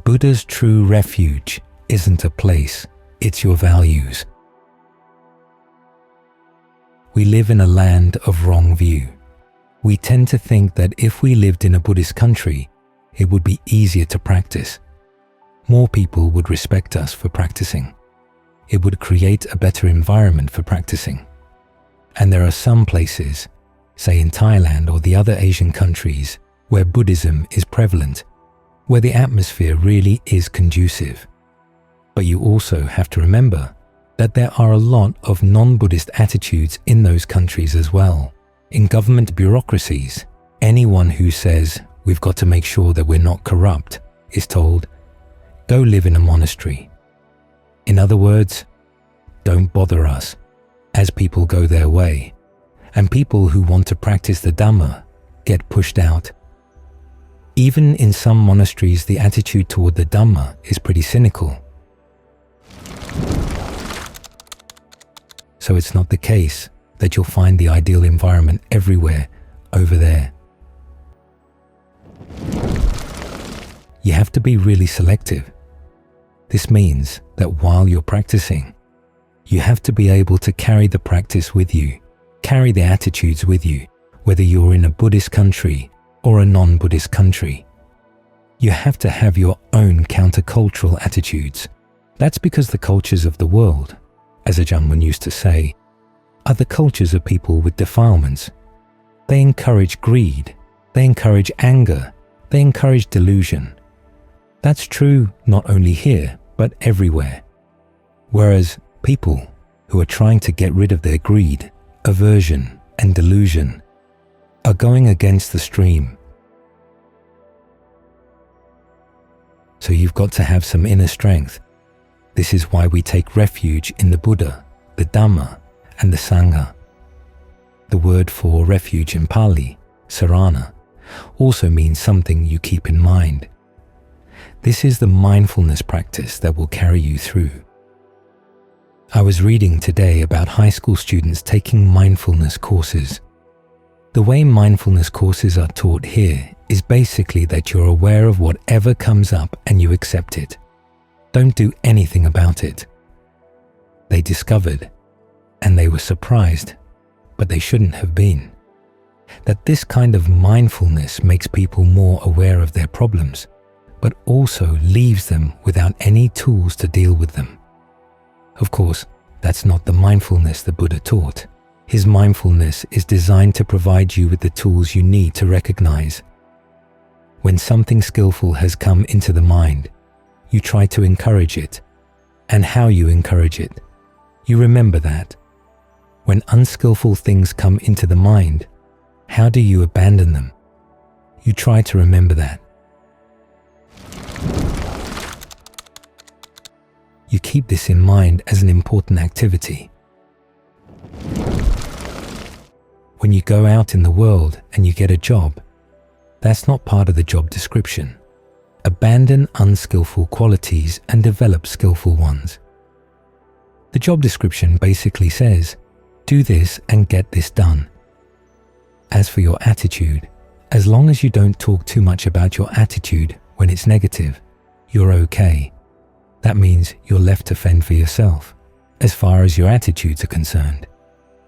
Buddha's true refuge isn't a place, it's your values. We live in a land of wrong view. We tend to think that if we lived in a Buddhist country, it would be easier to practice. More people would respect us for practicing. It would create a better environment for practicing. And there are some places, say in Thailand or the other Asian countries, where Buddhism is prevalent, where the atmosphere really is conducive. But you also have to remember that there are a lot of non-Buddhist attitudes in those countries as well. In government bureaucracies, anyone who says we've got to make sure that we're not corrupt is told, go live in a monastery. In other words, don't bother us, as people go their way, and people who want to practice the Dhamma get pushed out. Even in some monasteries, the attitude toward the Dhamma is pretty cynical. So it's not the case that you'll find the ideal environment everywhere over there. You have to be really selective. This means that while you're practicing, you have to be able to carry the practice with you, carry the attitudes with you, whether you're in a Buddhist country or a non-Buddhist country. You have to have your own countercultural attitudes. That's because the cultures of the world, as Ajahn used to say, are the cultures of people with defilements. They encourage greed, they encourage anger, they encourage delusion. That's true not only here, but everywhere. Whereas people who are trying to get rid of their greed, aversion, and delusion are going against the stream. So you've got to have some inner strength. This is why we take refuge in the Buddha, the Dhamma, and the Sangha. The word for refuge in Pali, Sarana, also means something you keep in mind. This is the mindfulness practice that will carry you through. I was reading today about high school students taking mindfulness courses. The way mindfulness courses are taught here is basically that you're aware of whatever comes up and you accept it. Don't do anything about it. They discovered, and they were surprised, but they shouldn't have been, that this kind of mindfulness makes people more aware of their problems, but also leaves them without any tools to deal with them. Of course, that's not the mindfulness the Buddha taught. His mindfulness is designed to provide you with the tools you need to recognize. When something skillful has come into the mind, you try to encourage it, and how you encourage it. You remember that. When unskillful things come into the mind, how do you abandon them? You try to remember that. You keep this in mind as an important activity. When you go out in the world and you get a job, that's not part of the job description. Abandon unskillful qualities and develop skillful ones. The job description basically says, do this and get this done. As for your attitude, as long as you don't talk too much about your attitude when it's negative, you're okay. That means you're left to fend for yourself, as far as your attitudes are concerned.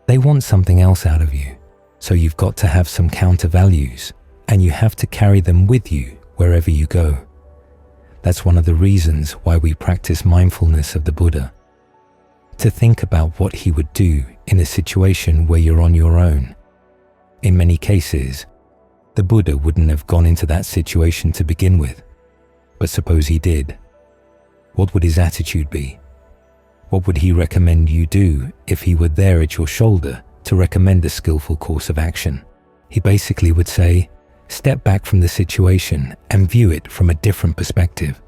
They want something else out of you, so you've got to have some counter values, and you have to carry them with you wherever you go. That's one of the reasons why we practice mindfulness of the Buddha. To think about what he would do in a situation where you're on your own. In many cases, the Buddha wouldn't have gone into that situation to begin with. But suppose he did. What would his attitude be? What would he recommend you do if he were there at your shoulder to recommend a skillful course of action? He basically would say, step back from the situation and view it from a different perspective.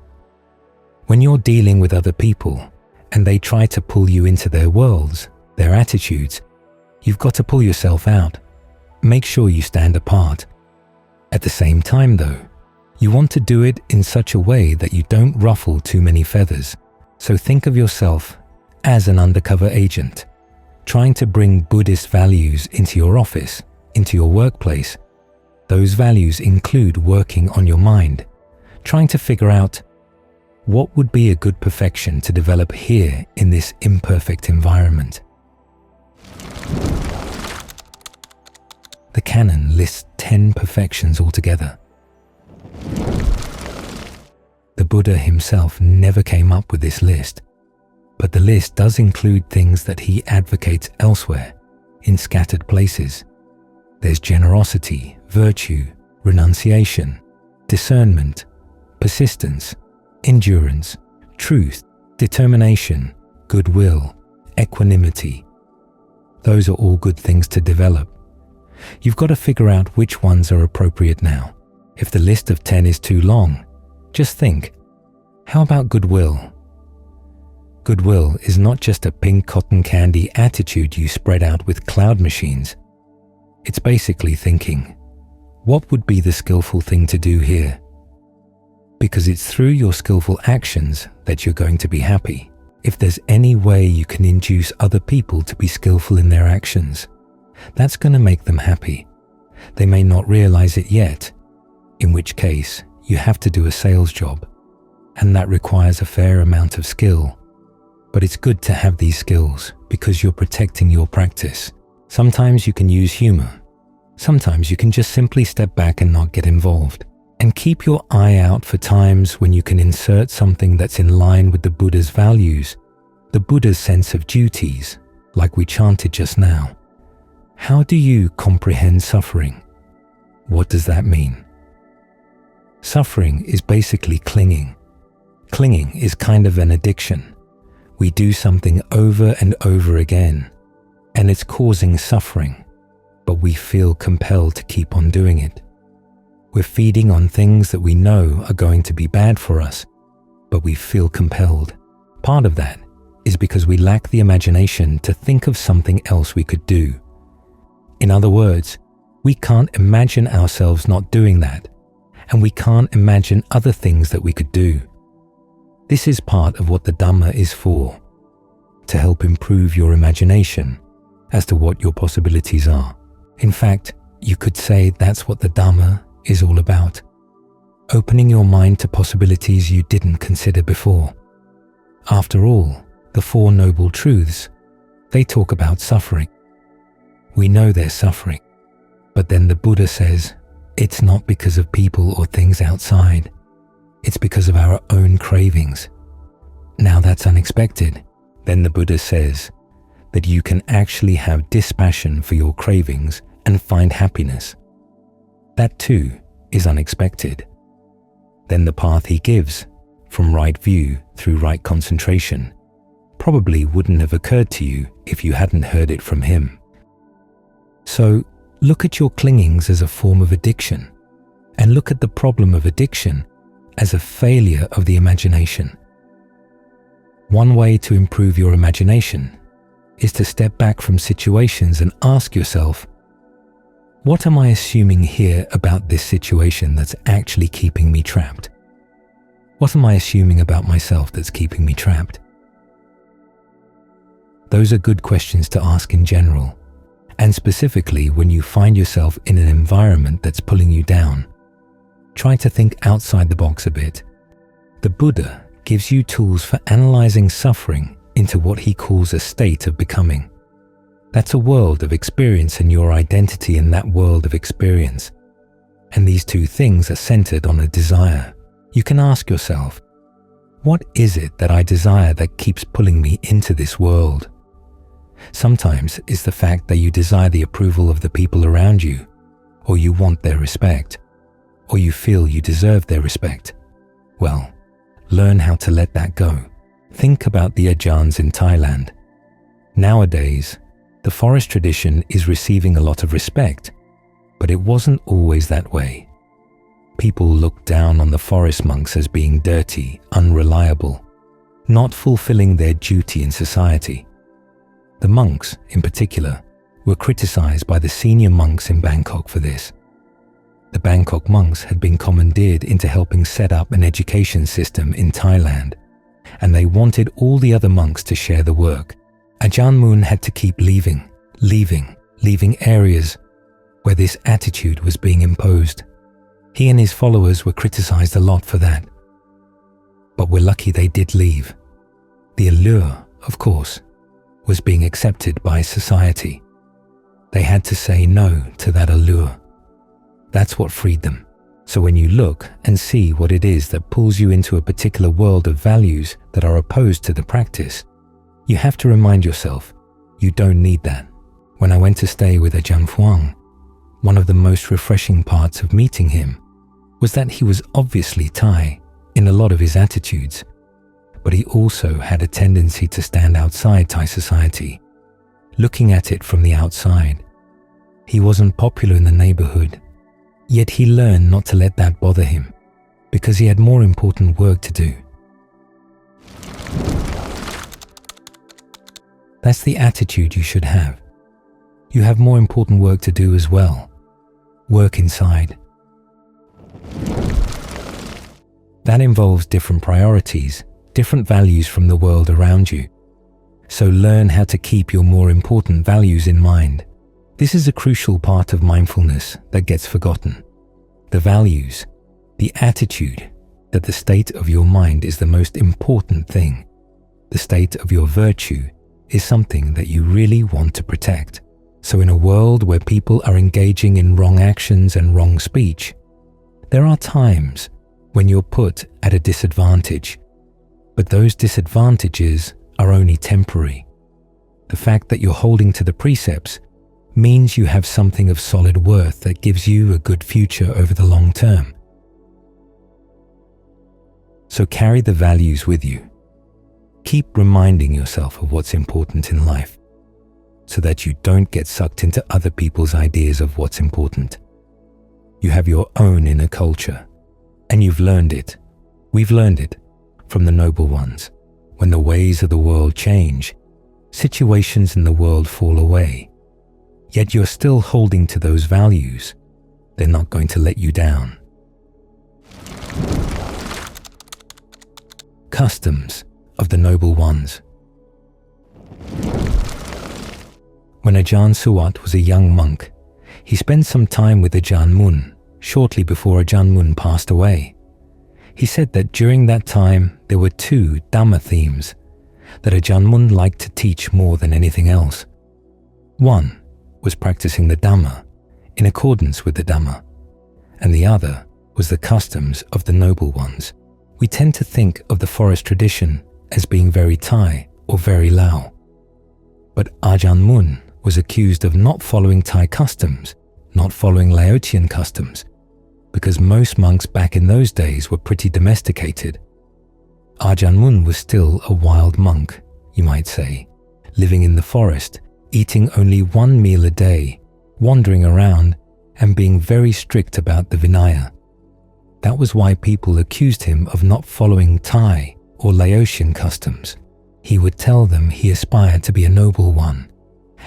When you're dealing with other people and they try to pull you into their worlds, their attitudes, you've got to pull yourself out. Make sure you stand apart. At the same time though, you want to do it in such a way that you don't ruffle too many feathers. So think of yourself as an undercover agent, trying to bring Buddhist values into your office, into your workplace. Those values include working on your mind, trying to figure out What would be a good perfection to develop here in this imperfect environment? The canon lists 10 perfections altogether. The Buddha himself never came up with this list, but the list does include things that he advocates elsewhere, in scattered places. There's generosity, virtue, renunciation, discernment, persistence, endurance, truth, determination, goodwill, equanimity. Those are all good things to develop. You've got to figure out which ones are appropriate now. If the list of 10 is too long, just think, how about goodwill? Goodwill is not just a pink cotton candy attitude you spread out with cloud machines. It's basically thinking, what would be the skillful thing to do here? Because it's through your skillful actions that you're going to be happy. If there's any way you can induce other people to be skillful in their actions, that's going to make them happy. They may not realize it yet, in which case you have to do a sales job, and that requires a fair amount of skill. But it's good to have these skills because you're protecting your practice. Sometimes you can use humor. Sometimes you can just simply step back and not get involved. And keep your eye out for times when you can insert something that's in line with the Buddha's values, the Buddha's sense of duties, like we chanted just now. How do you comprehend suffering? What does that mean? Suffering is basically clinging. Clinging is kind of an addiction. We do something over and over again, and it's causing suffering, but we feel compelled to keep on doing it. We're feeding on things that we know are going to be bad for us, but we feel compelled. Part of that is because we lack the imagination to think of something else we could do. In other words, we can't imagine ourselves not doing that, and we can't imagine other things that we could do. This is part of what the Dhamma is for, to help improve your imagination as to what your possibilities are. In fact, you could say that's what the Dhamma is all about, opening your mind to possibilities you didn't consider before. After all, the Four Noble Truths, they talk about suffering. We know there's suffering, but then the Buddha says, it's not because of people or things outside, it's because of our own cravings. Now that's unexpected. Then the Buddha says that you can actually have dispassion for your cravings and find happiness. That too is unexpected. Then the path he gives, from right view through right concentration, probably wouldn't have occurred to you if you hadn't heard it from him. So look at your clingings as a form of addiction, and look at the problem of addiction as a failure of the imagination. One way to improve your imagination is to step back from situations and ask yourself, what am I assuming here about this situation that's actually keeping me trapped? What am I assuming about myself that's keeping me trapped? Those are good questions to ask in general, and specifically when you find yourself in an environment that's pulling you down. Try to think outside the box a bit. The Buddha gives you tools for analyzing suffering into what he calls a state of becoming. That's a world of experience and your identity in that world of experience. And these two things are centered on a desire. You can ask yourself, what is it that I desire that keeps pulling me into this world? Sometimes it's the fact that you desire the approval of the people around you, or you want their respect, or you feel you deserve their respect. Well, learn how to let that go. Think about the Ajahns in Thailand. Nowadays, the forest tradition is receiving a lot of respect, but it wasn't always that way. People looked down on the forest monks as being dirty, unreliable, not fulfilling their duty in society. The monks, in particular, were criticized by the senior monks in Bangkok for this. The Bangkok monks had been commandeered into helping set up an education system in Thailand, and they wanted all the other monks to share the work. Ajahn Mun had to keep leaving areas where this attitude was being imposed. He and his followers were criticized a lot for that. but we're lucky they did leave. The allure, of course, was being accepted by society. They had to say no to that allure. That's what freed them. So when you look and see what it is that pulls you into a particular world of values that are opposed to the practice, you have to remind yourself, you don't need that. When I went to stay with Ajahn Fuang, one of the most refreshing parts of meeting him was that he was obviously Thai in a lot of his attitudes, but he also had a tendency to stand outside Thai society, looking at it from the outside. He wasn't popular in the neighborhood, yet he learned not to let that bother him because he had more important work to do. That's the attitude you should have. You have more important work to do as well. Work inside. That involves different priorities, different values from the world around you. So learn how to keep your more important values in mind. This is a crucial part of mindfulness that gets forgotten. The values, the attitude that the state of your mind is the most important thing. The state of your virtue is something that you really want to protect. So in a world where people are engaging in wrong actions and wrong speech, there are times when you're put at a disadvantage, but those disadvantages are only temporary. The fact that you're holding to the precepts means you have something of solid worth that gives you a good future over the long term. So carry the values with you. Keep reminding yourself of what's important in life so that you don't get sucked into other people's ideas of what's important. You have your own inner culture, and you've learned it. We've learned it from the noble ones. When the ways of the world change, situations in the world fall away, yet you're still holding to those values. They're not going to let you down. Customs of the noble ones. When Ajahn Suwat was a young monk, he spent some time with Ajahn Mun shortly before Ajahn Mun passed away. He said that during that time there were two Dhamma themes that Ajahn Mun liked to teach more than anything else. One was practicing the Dhamma in accordance with the Dhamma, and the other was the customs of the noble ones. We tend to think of the forest tradition as being very Thai or very Lao, but Ajahn Mun was accused of not following Thai customs, not following Laotian customs, because most monks back in those days were pretty domesticated. Ajahn Mun was still a wild monk, you might say, living in the forest, eating only one meal a day, wandering around, and being very strict about the Vinaya. That was why people accused him of not following Thai or Laotian customs. He would tell them he aspired to be a noble one,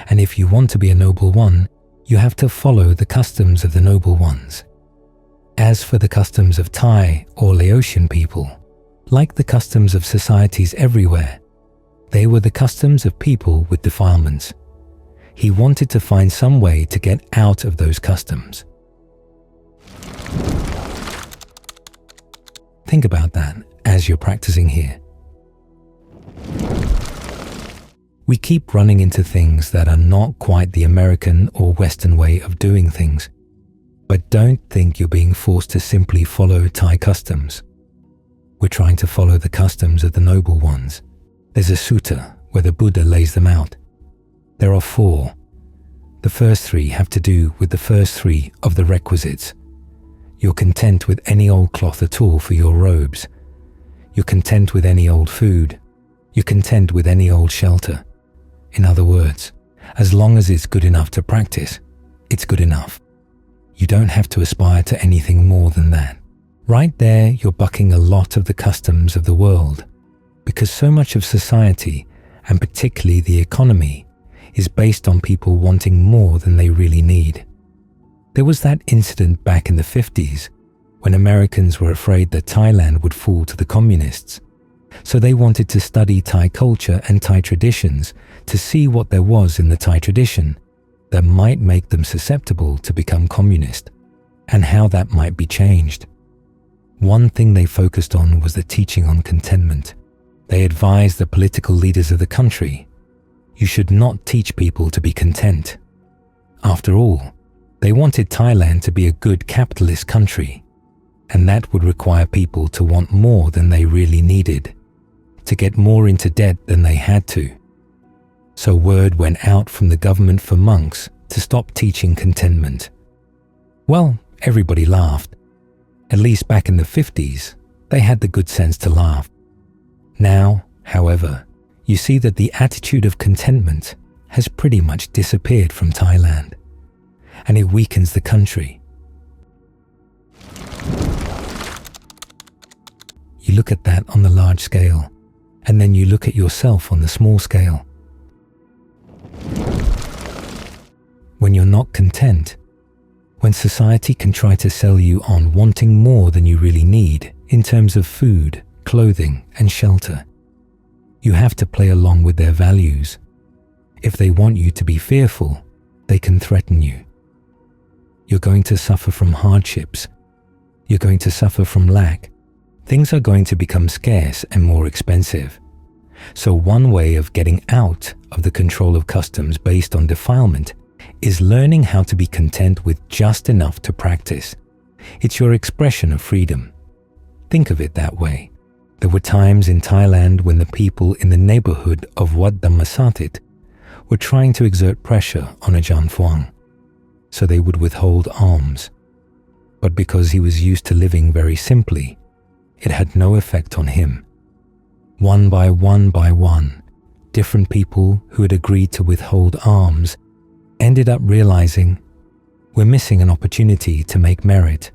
and if you want to be a noble one, you have to follow the customs of the noble ones. As for the customs of Thai or Laotian people, like the customs of societies everywhere, they were the customs of people with defilements. He wanted to find some way to get out of those customs. Think about that as you're practicing here. We keep running into things that are not quite the American or Western way of doing things. But don't think you're being forced to simply follow Thai customs. We're trying to follow the customs of the noble ones. There's a sutta where the Buddha lays them out. There are 4. The first 3 have to do with the first 3 of the requisites. You're content with any old cloth at all for your robes. You're content with any old food. You're content with any old shelter. In other words, as long as it's good enough to practice, it's good enough. You don't have to aspire to anything more than that. Right there, you're bucking a lot of the customs of the world, because so much of society, and particularly the economy, is based on people wanting more than they really need. There was that incident back in the 50s when Americans were afraid that Thailand would fall to the communists. So they wanted to study Thai culture and Thai traditions to see what there was in the Thai tradition that might make them susceptible to become communist, and how that might be changed. One thing they focused on was the teaching on contentment. They advised the political leaders of the country, you should not teach people to be content. After all, they wanted Thailand to be a good capitalist country, and that would require people to want more than they really needed, to get more into debt than they had to. So word went out from the government for monks to stop teaching contentment. Well, everybody laughed. At least back in the 50s, they had the good sense to laugh. Now, however, you see that the attitude of contentment has pretty much disappeared from Thailand, and it weakens the country. You look at that on the large scale, and then you look at yourself on the small scale. When you're not content, when society can try to sell you on wanting more than you really need in terms of food, clothing, and shelter, you have to play along with their values. If they want you to be fearful, they can threaten you. You're going to suffer from hardships. You're going to suffer from lack. Things are going to become scarce and more expensive. So one way of getting out of the control of customs based on defilement is learning how to be content with just enough to practice. It's your expression of freedom. Think of it that way. There were times in Thailand when the people in the neighborhood of Wat Dhammasatit were trying to exert pressure on Ajahn Phuong, so they would withhold alms. But because he was used to living very simply, it had no effect on him. One by one, different people who had agreed to withhold alms ended up realizing, we're missing an opportunity to make merit,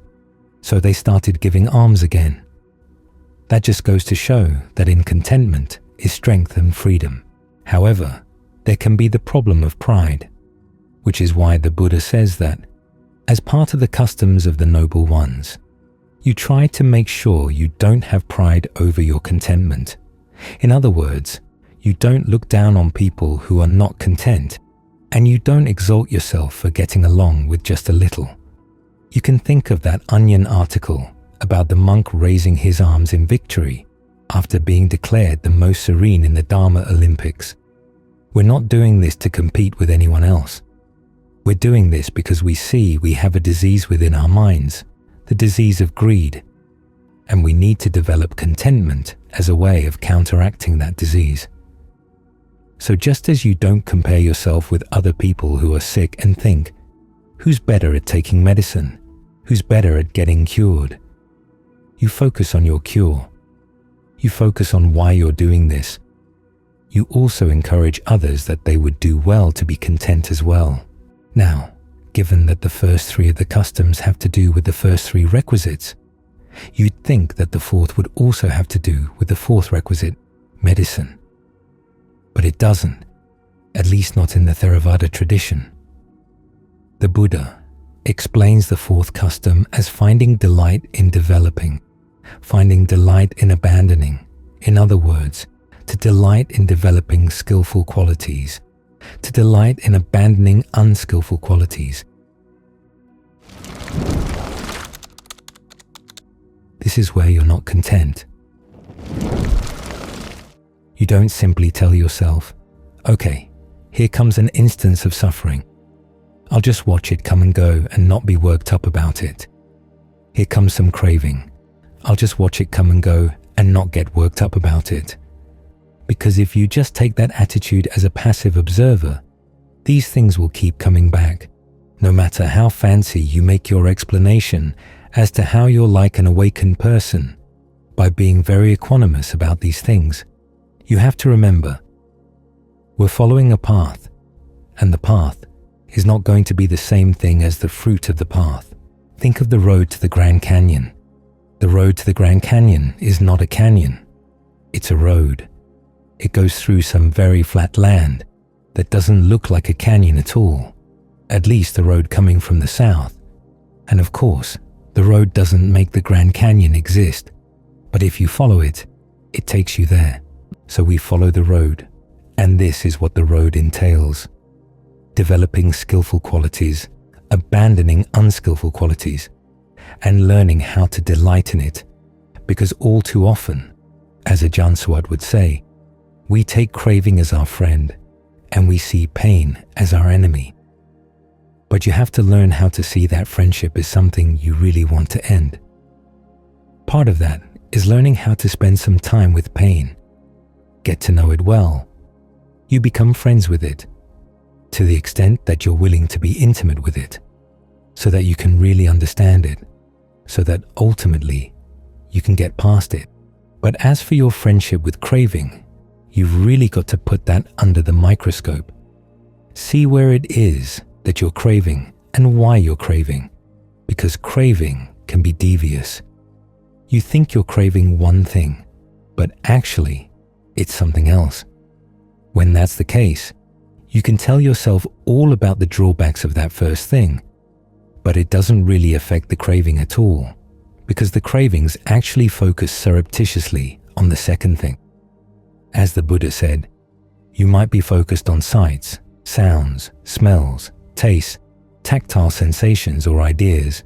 so they started giving alms again. That just goes to show that in contentment is strength and freedom. However, there can be the problem of pride, which is why the Buddha says that, as part of the customs of the noble ones, you try to make sure you don't have pride over your contentment. In other words, you don't look down on people who are not content, and you don't exalt yourself for getting along with just a little. You can think of that Onion article about the monk raising his arms in victory after being declared the most serene in the Dharma Olympics. We're not doing this to compete with anyone else. We're doing this because we see we have a disease within our minds, the disease of greed, and we need to develop contentment as a way of counteracting that disease. So just as you don't compare yourself with other people who are sick and think, who's better at taking medicine? Who's better at getting cured? You focus on your cure. You focus on why you're doing this. You also encourage others that they would do well to be content as well. Now, given that the first three of the customs have to do with the first three requisites, you'd think that the fourth would also have to do with the fourth requisite, medicine. But it doesn't, at least not in the Theravada tradition. The Buddha explains the fourth custom as finding delight in developing, finding delight in abandoning. In other words, to delight in developing skillful qualities, to delight in abandoning unskillful qualities. This is where you're not content. You don't simply tell yourself, okay, here comes an instance of suffering. I'll just watch it come and go and not be worked up about it. Here comes some craving. I'll just watch it come and go and not get worked up about it. Because if you just take that attitude as a passive observer, these things will keep coming back. No matter how fancy you make your explanation as to how you're like an awakened person, by being very equanimous about these things, you have to remember, we're following a path, and the path is not going to be the same thing as the fruit of the path. Think of the road to the Grand Canyon. The road to the Grand Canyon is not a canyon. It's a road. It goes through some very flat land that doesn't look like a canyon at all, at least the road coming from the south. And of course, the road doesn't make the Grand Canyon exist, but if you follow it, it takes you there. So we follow the road, and this is what the road entails. Developing skillful qualities, abandoning unskillful qualities, and learning how to delight in it because all too often, as Ajahn Suwat would say, we take craving as our friend and we see pain as our enemy. But you have to learn how to see that friendship as something you really want to end. Part of that is learning how to spend some time with pain, get to know it well. You become friends with it, to the extent that you're willing to be intimate with it, so that you can really understand it, so that ultimately you can get past it. But as for your friendship with craving, you've really got to put that under the microscope. See where it is that you're craving and why you're craving, because craving can be devious. You think you're craving one thing, but actually it's something else. When that's the case, you can tell yourself all about the drawbacks of that first thing, but it doesn't really affect the craving at all, because the cravings actually focus surreptitiously on the second thing. As the Buddha said, you might be focused on sights, sounds, smells, tastes, tactile sensations or ideas.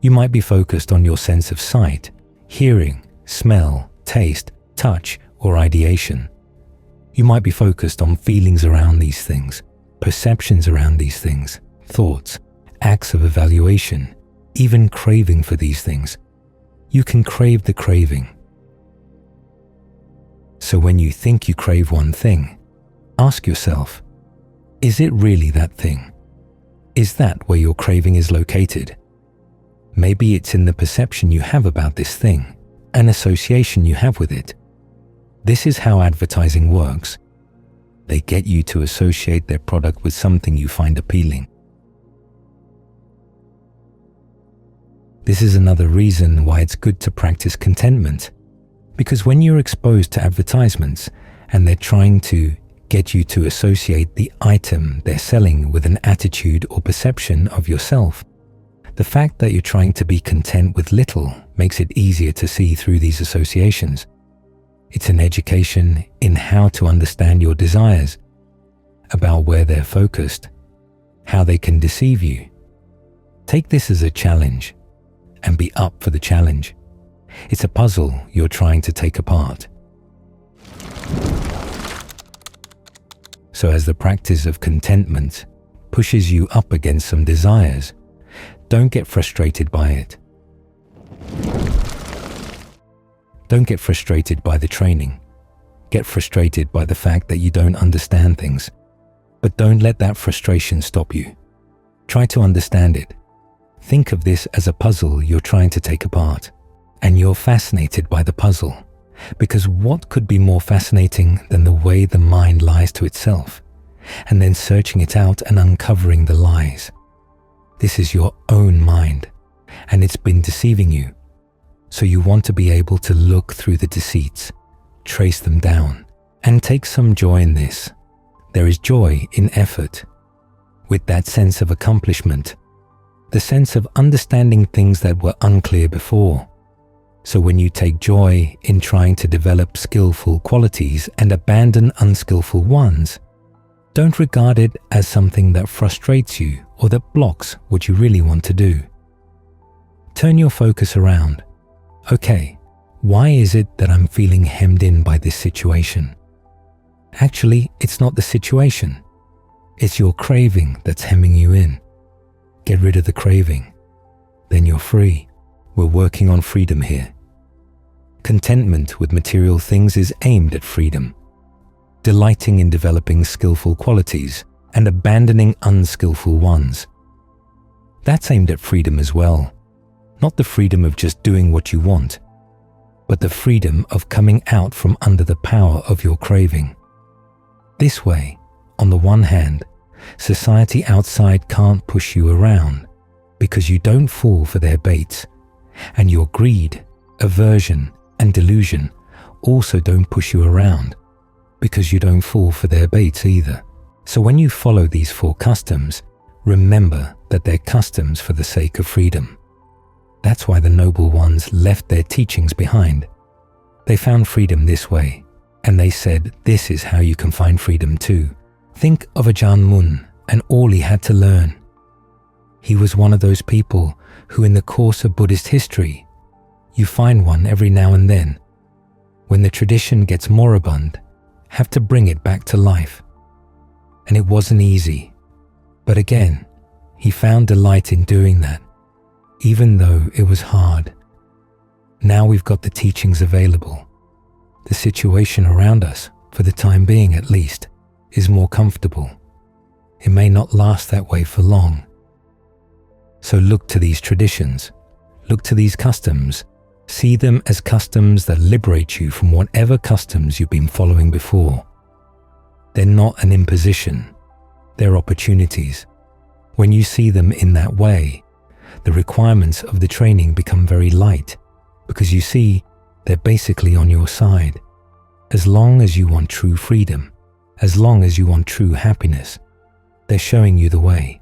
You might be focused on your sense of sight, hearing, smell, taste, touch, or ideation. You might be focused on feelings around these things, perceptions around these things, thoughts, acts of evaluation, even craving for these things. You can crave the craving. So when you think you crave one thing, ask yourself, is it really that thing? Is that where your craving is located? Maybe it's in the perception you have about this thing, an association you have with it. This is how advertising works. They get you to associate their product with something you find appealing. This is another reason why it's good to practice contentment, because when you're exposed to advertisements and they're trying to get you to associate the item they're selling with an attitude or perception of yourself, the fact that you're trying to be content with little makes it easier to see through these associations. It's an education in how to understand your desires, about where they're focused, how they can deceive you. Take this as a challenge and be up for the challenge. It's a puzzle you're trying to take apart. So as the practice of contentment pushes you up against some desires, don't get frustrated by it. Don't get frustrated by the training. Get frustrated by the fact that you don't understand things. But don't let that frustration stop you. Try to understand it. Think of this as a puzzle you're trying to take apart. And you're fascinated by the puzzle. Because what could be more fascinating than the way the mind lies to itself, and then searching it out and uncovering the lies? This is your own mind, and it's been deceiving you. So you want to be able to look through the deceits, trace them down, and take some joy in this. There is joy in effort. With that sense of accomplishment, the sense of understanding things that were unclear before. So when you take joy in trying to develop skillful qualities and abandon unskillful ones, don't regard it as something that frustrates you or that blocks what you really want to do. Turn your focus around. Okay, why is it that I'm feeling hemmed in by this situation? Actually, it's not the situation. It's your craving that's hemming you in. Get rid of the craving. Then you're free. We're working on freedom here. Contentment with material things is aimed at freedom, delighting in developing skillful qualities and abandoning unskillful ones. That's aimed at freedom as well. Not the freedom of just doing what you want, but the freedom of coming out from under the power of your craving. This way, on the one hand, society outside can't push you around because you don't fall for their baits, and your greed, aversion, and delusion also don't push you around because you don't fall for their baits either. So when you follow these four customs, remember that they're customs for the sake of freedom. That's why the noble ones left their teachings behind. They found freedom this way, and they said this is how you can find freedom too. Think of Ajahn Mun and all he had to learn. He was one of those people who in the course of Buddhist history, You find one every now and then. When the tradition gets moribund, have to bring it back to life. And it wasn't easy. But again, he found delight in doing that, even though it was hard. Now we've got the teachings available. The situation around us, for the time being at least, is more comfortable. It may not last that way for long. So look to these traditions, look to these customs, see them as customs that liberate you from whatever customs you've been following before. They're not an imposition, they're opportunities. When you see them in that way, the requirements of the training become very light, because you see they're basically on your side. As long as you want true freedom, as long as you want true happiness, they're showing you the way.